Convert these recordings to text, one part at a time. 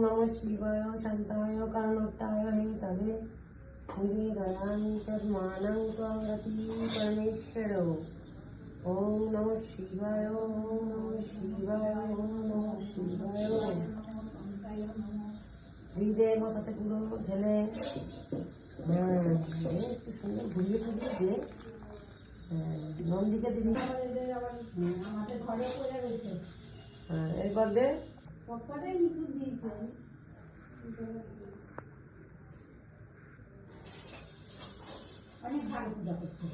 নমঃ শিবায় শান্তায় কারণোত্তায় হে তবে নিবেদনাং তন্মানং ত্বংগতি পরমেশ্বর। ওম নমঃ শিবায়, ওম নমঃ শিবায়, ওম নমঃ শিবায়। হৃদয় মাথাতে পুরো ঢেলে একটু সুন্দর ঘুরিয়ে ঘুরিয়ে দিয়ে নন্দিকে দিবি। আমাদের ঘরে পড়ে রয়েছে। হ্যাঁ, এরপর দে সবকটাই লিকুইড দিয়েছে। অনেক ভালো পূজা করছে।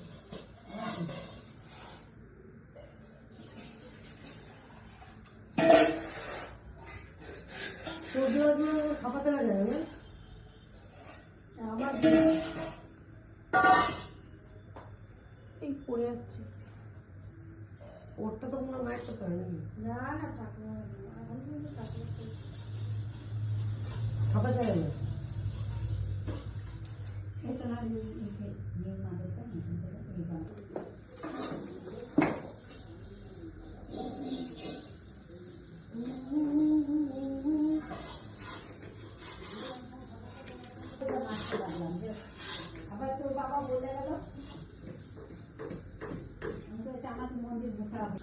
খাপাতে লাগে না আমার এই পড়ে যাচ্ছে। ওরটা তো কোনো নাইট তো করে নাকি না না ঠাকুর এখন কিন্তু ঠাকুর খাপাতে লাগে না। এটা না নিয়ে না দেখতে আবার তোর বাবা বলে গেল এটা আমাদের মন্দির ঢোকা হবে।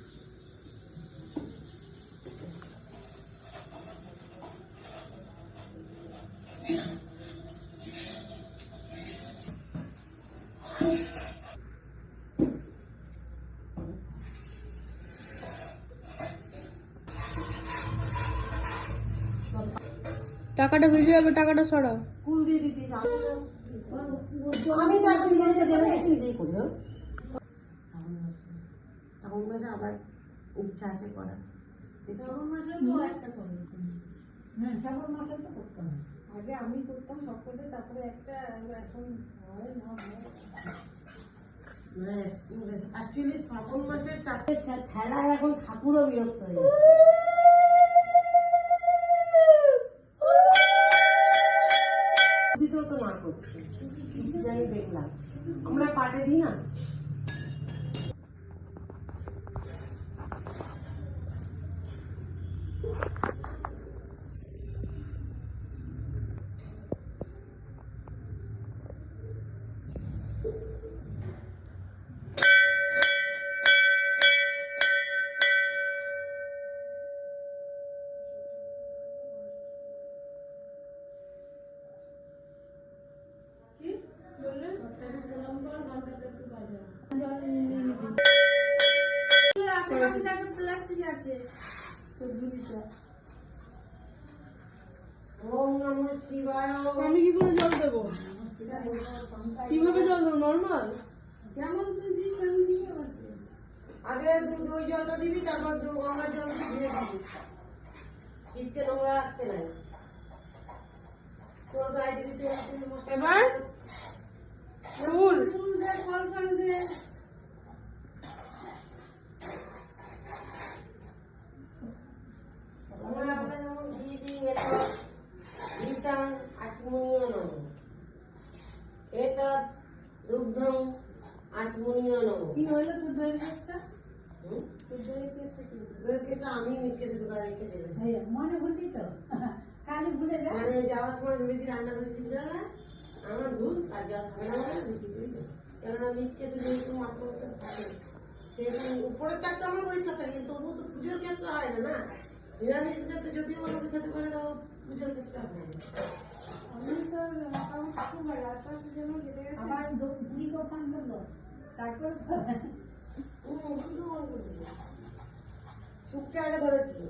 টাকাটা ভিজে যাবে, টাকাটা সরাও। ফুল দিয়ে দিতে আমি তো এখন নিজে দেবে গেছি নিজেই করি। এখন মাঝে আবার ইচ্ছা আছে করার। শ্রাবণ মাসে তো একটা করে। হ্যাঁ শ্রাবণ মাসে তো করতে হবে। আগে আমি করতাম সব করে, তারপরে একটা এখন হয় না হয়। অ্যাকচুয়ালি শ্রাবণ মাসের 4টে ঠেলায় এখন ঠাকুরও বিরক্ত হয়ে যায়। তো না করছে কিছু জানি দেখলাম আমরা পাটে দিই না। ওম নমঃ শিবায়। আমি কি করে জল দেবো? কিভাবে জল দেবো? নর্মাল যেমন তুই দিস আমি দিবি। আগে দই জলটা দিবি, তারপর গঙ্গার জল দিয়ে দিবি। শীতকে নোংরা রাখতে নাই। তোর গায়ে দিবি। এবার ফুল ফুল দে, ফল ফল দে। আমরা যেমন দিয়ে দিই মেথড গীতাং আচমনীয় নম এতৎ দুগ্ধং আচমনীয় নম। কি হলো তোর দইয়ের কেসটা? হুম? তোর দইয়ের কেসটা কি হলো? দইয়ের কেসটা আমি মিটকেছে দোকানে রেখে দিলাম। মনে ভুললি তো? কালে ভুলে যা। মানে যাওয়ার সময় ভেবেছি রান্না করে দিতে যাবে আমার দুধ আর জল খাবে না বলে রুটি করে দেবো। কেননা মিটকেছে যেহেতু মাত্র থাকে সেহেতু উপরের টাকটা আমার পরিষ্কার থাকে, কিন্তু তবুও তো পুজোর ক্ষেত্রে হয় না না। নিরামিষ ক্ষেত্রে যদিও আমাকে খেতে পারে তাও পুজোর ক্ষেত্রে হয় না। আমি তো ঠাকুর রাস্তার জন্য যেতে গেছে আবার বুড়ি কোথান বললো তারপর শুককে আগে ধরেছি।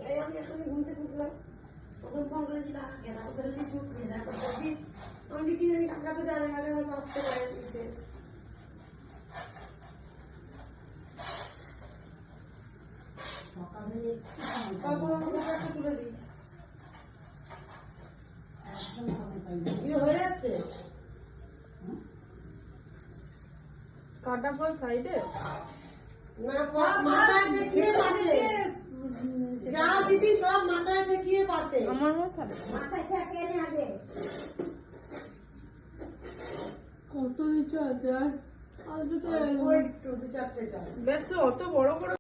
এই আমি এখনই ঘুমতে উঠলাম, তখন ফোন করেছি কাকাকে, তারপর ধরেছি শুকিয়ে, তারপর দেখি আমি কি জানি কাকা তো জানে গেলে হয়তো আসতে পারে দিতে। তারপর আমাকে কাছে তুলে দিস। ইয়ে হয়ে যাচ্ছে কাটা ফল সাইডে না, মাথায় ঠেকিয়ে পাশে যা দিবি সব মাথায় ঠেকিয়ে পাশে। আমার মাথায় মাথায় ঠেকিয়ে নে আগে। কত দিচ্ছ? আজ তো ওই একটু 2-4টে চাল বেশ তো অত বড় করে